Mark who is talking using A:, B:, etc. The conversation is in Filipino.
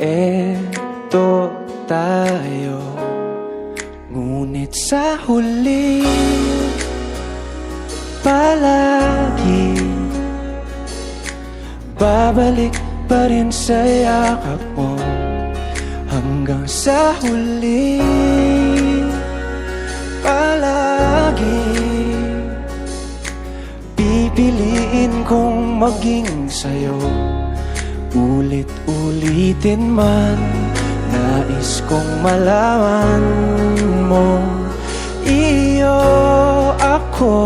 A: eto tayo. Ngunit sa huli, palagi babalik pa rin sa yakap mo. Hanggang sa huli, palagi pipiliin kong maging sa'yo. Ulit-ulitin man, nais kong malaman mo, iyo ako.